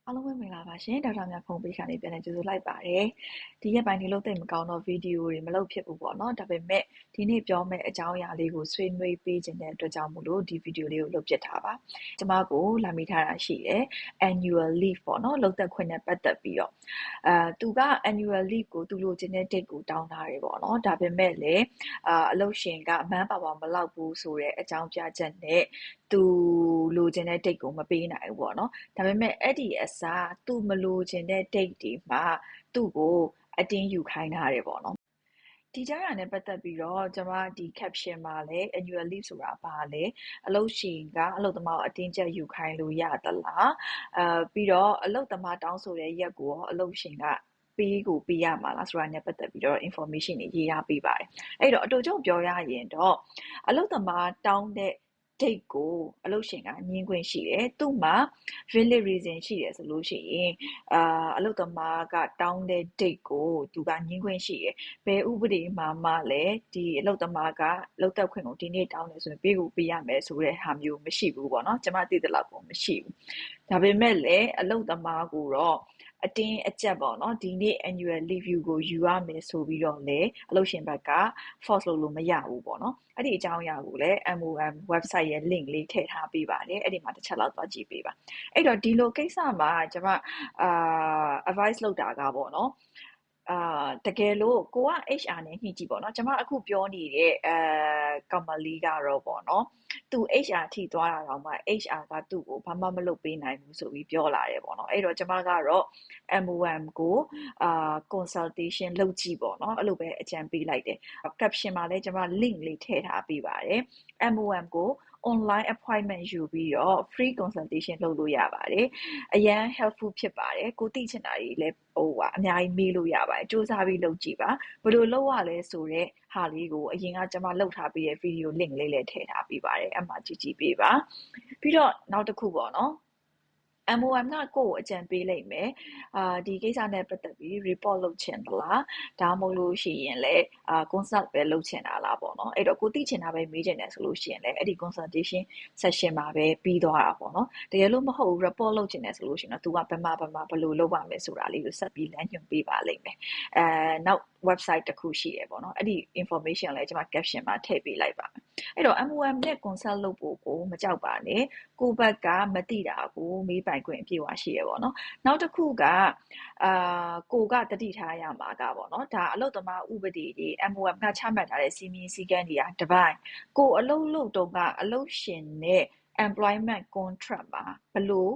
အားလုံးပဲမင်္ဂလာပါရှင်ဒေါက်တာမြတ်ဖုံးပေးခါနေပြန်လဲကြိုဆိုလိုက်ပါတယ်ဒီရက်ပိုင်းဒီလို့သိမကောင်းတော့ဗီဒီယိုတွေမလုပ်ဖြစ်ဘူးပေါ့နော်ဒါပေမဲ့ဒီနေ့ပြောမယ့်အကြောင်းအရာလေးကိုဆွေးနွေးပေးခြင်းတဲ့အတွက်ကြောင့်မို့လို့ဒီဗီဒီယိုလေးကိုလုပ်ဖြစ်ထားပါကျမကိုလာမိထားတာရှိတယ် annual leave ပေါ့နော်လုပ်သက်ခွင့်နဲ့ပတ်သက်ပြီးတော့သူက annual leave ကိုသူလိုချင်တဲ့ date ကိုတောင်းထားတယ်ပေါ့နော်ဒါပေမဲ့လည်းအလုပ်ရှင်က manpower မလောက်ဘူးဆိုတဲ့အကြောင်းပြချက်နဲ့သူလိုချင်တဲ့ date ကိုမပေးနိုင်ဘူးပေါ့နော်ဒါပေမဲ့အဲ့ဒီအစားသူမလိုချင်တဲ့ date တွေမှာသူ့ကိုအတင်းယူခိုင်းထားတယ်ပေါ့နော်ဒီကြားရနဲ့ပတ်သက်ပြီးတော့ကျွန်မဒီ caption မှာလဲ annual leave ဆိုတာဘာလဲအလုပ်ရှင်ကအလုပ်သမားကိုအတင်းကျပ်ယူခိုင်းလို့ရသလားပြီးတော့အလုပ်သမားတောင်းဆိုတဲ့ရက်ကိုရောအလုပ်ရှင်ကပေးရမှာလားဆိုတာနဲ့ပတ်သက်ပြီးတော့ information တွေရေးထားပေးပါတယ်အဲ့တော့အတူချုပ်ပြောရရင်တော့အလုပ်သမားတောင်းတဲ့ date ကိုအလုပ်ရှင်ကညှင်းခွင့်ရှိတယ်သူ့မှာ valid reason ရှိတယ်ဆိုလို့ရှိရင်အလုပ်သမားကတောင်းတဲ့ date ကိုသူကညှင်းခွင့်ရှိတယ်ဘယ်ဥပဒေမှာမှလည်းဒီအလုပ်သမားကလုပ်သက်ခွင့်ကိုဒီနေ့တောင်းတယ်ဆိုရင်ပေးရမယ်ဆိုတဲ့ဟာမျိုးမရှိဘူးပေါ့နော်ကျွန်မသိသလောက်ကိုမရှိဘူးဒါပေမဲ့လည်းအလုပ်သမားကိုတော့အတင်းအကျပ်ပေါ့နော်ဒီနေ့ annual leave ကိုယူရမယ်ဆိုပြီးတော့လေအလုပ်ရှင်ဘက်က force လုပ်လို့မရဘူးပေါ့နော်အဲ့ဒီအကြောင်းအရာကိုလည်း MOM website ရဲ့ link လေးထည့်ထားပေးပါတယ်အဲ့ဒီမှာတစ်ချက်လောက်သွားကြည့်ပေးပါအဲ့တော့ဒီလိုကိစ္စမှာကျွန်မadvice လုပ်တာကပေါ့နော်တကယ်လို့ကိုက HR နဲ့ညှိကြည့်ပေါ့နော်ကျွန်မအခုပြောနေတဲ့ကောင်မလေးကတော့ပေါ့နော်သူ HR ထိသွားတာတော့မှ HR ကသူ့ကိုဘာမှမလုပ်ပေးနိုင်ဘူးဆိုပြီးပြောလာတယ်ပေါ့နော်အဲ့တော့ကျွန်မကတော့ MOM ကိုconsultation လုပ်ကြည့်ပေါ့နော်အဲ့လိုပဲအကြံပေးလိုက်တယ် caption မှာလည်းကျွန်မ link လေးထည့်ထားပေးပါတယ် MOM ကို online appointment ယူပြီးတော့ free consultation လုပ်လို့ရပါတယ်အရန် helpful ဖြစ်ပါတယ်ကိုသိချင်တာတွေလည်းအများကြီးမေးလို့ရပါတယ်စူးစမ်းပြီးလုပ်ကြည့်ပါဘယ်လိုလုပ်ရလဲဆိုတဲ့ဟာလေးကိုအရင်ကကျွန်မလုပ်ထားပြီးတဲ့ video link လေးလည်းထည့်ထားပေးပါတယ်အဲ့မှာကြည့်ပေးပါပြီးတော့နောက်တစ်ခုပေါ့နော်MOM ကကိုယ့်ကိုအကြံပေးလိုက်မယ်ဒီကိစ္စနဲ့ပတ်သက်ပြီး report လုပ်ချင်သလားဒါမှမဟုတ်လို့ရှိရင်လည်းconsult ပဲလုပ်ချင်တာလားပေါ့နော်အဲ့တော့ကိုသိချင်တာပဲမေးချင်တယ်ဆိုလို့ရှိရင်လည်းအဲ့ဒီ consultation session မှာပဲပြီးသွားတာပေါ့နော်တကယ်လို့မဟုတ် report လုပ်ချင်တယ်ဆိုလို့ရှိရင်တော့ तू ကဘယ်လိုလုပ်ရမယ်ဆိုတာလေးကိုဆက်ပြီးလမ်းညွှန်ပေးပါလိမ့်မယ်နောက် website တစ်ခုရှိတယ်ပေါ့နော်အဲ့ဒီ information လည်းကျွန်မ caption မှာထည့်ပေးလိုက်ပါမယ်အဲ့တော့ MOM နဲ့ consult လုပ်ဖို့ကိုမကြောက်ပါနဲ့ကိုယ့်ဘက်ကမသိတာကိုမေးပိုင်ခွင့်အပြည့်အဝရှိရပေါ့နော်နောက်တစ်ခုကကိုကတတိထားရမှာကပေါ့နော်ဒါအလုပ်သမားဥပဒေတွေ MOM ကချမှတ်ထားတဲ့စီမင်းစည်းကမ်းတွေကတပိုင်းကိုအလုပ်လုပ်တော့ကအလုပ်ရှင်နဲ့ employment contract မှာဘလို့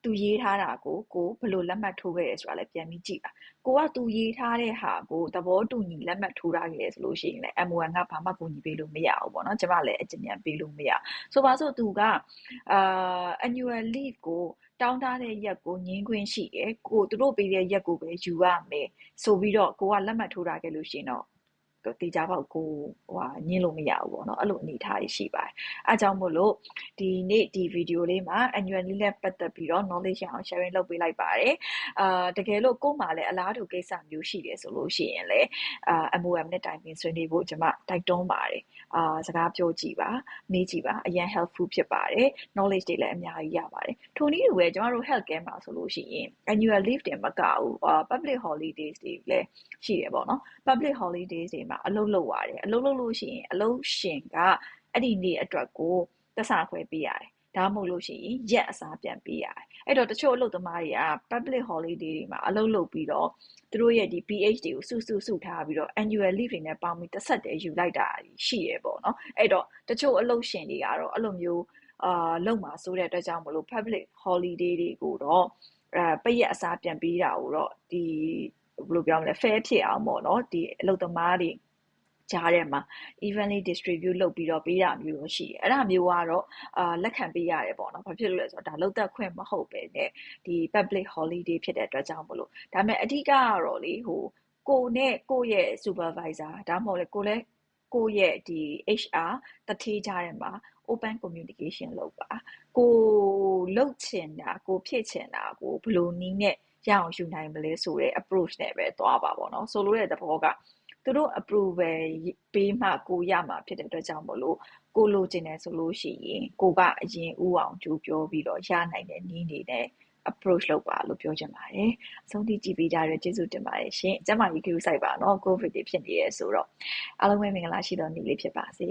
သူရေးထားတာကိုဘလို့လက်မှတ်ထိုးခဲ့ရဆိုတာလည်းပြန်ပြီးကြည့်ပါကိုကသူရေးထားတဲ့ဟာကိုသဘောတူညီလက်မှတ်ထိုးထားခဲ့ရဆိုလို့ရှိရင်လည်း MOM ကဘာမှကူညီပေးလို့မရဘူးပေါ့နော်ကျမလည်းအကြံဉာဏ်ပေးလို့မရဆိုပါစို့သူကannual leave ကိုတောင်းတတဲ့ရက်ကိုငင်းခွင့်ရှိတယ်သူတို့ပေးတဲ့ရက်ကိုပဲယူရမယ်ဆိုပြီးတော့ကိုကလက်မှတ်ထိုးထားခဲ့လို့ရှိရင်တော့တေချာပေါက်ကိုညင်းလို့မရဘူးပေါ့နော်အဲ့လိုအနေထားရှိပါတယ်အဲကြောင့်မို့လို့ဒီနေ့ဒီဗီဒီယိုလေးမှာ annual leave နဲ့ပတ်သက်ပြီးတော့ knowledge ရအောင် sharing လုပ်ပေးလိုက်ပါတယ်တကယ်လို့ကို့မှာလည်းအလားတူကိစ္စမျိုးရှိတယ်ဆိုလို့ရှိရင်လည်းMOM နဲ့တိုင်ပင်ဆွေးနွေးဖို့ကျွန်မတိုက်တွန်းပါတယ်စကားပြောကြည့်ပါမေးကြည့်ပါအရင် helpful ဖြစ်ပါတယ် knowledge တွေလည်းအများကြီးရပါတယ်ထိုနည်းတူပဲကျွန်တော်တို့ health care မှာဆိုလို့ရှိရင် annual leave တင်မကဘူး public holidays တွေလည်းရှိတယ်ပေါ့နော် public holidays တွေမှာအလုပ်လုပ်ရတယ်အလုပ်လုပ်လို့ရှိရင်အလုပ်ရှင်ကအဲ့ဒီနေ့အတွက်ကိုသက်စာခွဲပေးရတယ်ဒါမှမဟုတ်လို့ရှိရင်ရက်အစားပြန်ပေးရတယ်အဲ့တော့တချို့အလုပ်သမားတွေက public holiday တွေမှာအလုပ်လုပ်ပြီးတော့သူတို့ရဲ့ဒီ PH တွေကိုစုထားပြီးတော့ annual leave တွေနဲ့ပေါင်းပြီးတစ်ဆက်တည်းယူလိုက်တာရှိရပေါ့နော်အဲ့တော့တချို့အလုပ်ရှင်တွေကတော့အဲ့လိုမျိုးလုပ်မှာဆိုတဲ့အတွက်ကြောင့်မလို့ public holiday တွေကိုတော့ပိတ်ရက်အစားပြန်ပေးတာကိုတော့ဒီဘယ်လိုပြောမလဲ fair ဖြစ်အောင်ပေါ့နော်ဒီအလုပ်သမားတွေကြားထဲမှာ evenly distribute လုပ်ပြီးတော့ပေးတာမျိုးလို့ရှိတယ်အဲ့ဒါမျိုးကတော့လက်ခံပေးရတယ်ပေါ့နော်ဘာဖြစ်လို့လဲဆိုတော့ဒါလုပ်သက်ခွင့်မဟုတ်ပဲねဒီ public holiday ဖြစ်တဲ့အတွက်ကြောင့်မလို့ဒါပေမဲ့အဓိကကတော့လေကိုနဲ့ကိုရဲ့ supervisor ဒါမှမဟုတ်လေကိုရဲ့ဒီ HR တထေးကြားထဲမှာ open communication လုပ်ပါကိုလှုပ်ချင်တာကိုဖြစ်ချင်တာကိုဘယ်လိုနည်းနဲ့ရအောင်ယူနိုင်မလဲဆိုတဲ့ approach နဲ့ပဲသွားပါပေါ့နော်ဆိုလိုတဲ့သဘောကသူတို့ approval ပေးမှကိုရမှာဖြစ်တဲ့အတွက်ကြောင့်မလို့ကိုလိုချင်တယ်ဆိုလို့ရှိရင်ကိုကအရင်ဥအောင်ကြိုးပြောပြီးတော့ရနိုင်တဲ့နည်းနေနဲ့ approach လုပ်ပါလို့ပြောချင်ပါတယ်အဆုံးထိကြည့်ပေးကြရကျေးဇူးတင်ပါတယ်ရှင်ကျမကြီး queue site ပါเนาะ covid တွေဖြစ်နေရဲဆိုတော့အားလုံးပဲမင်္ဂလာရှိသောနေ့လေးဖြစ်ပါစေ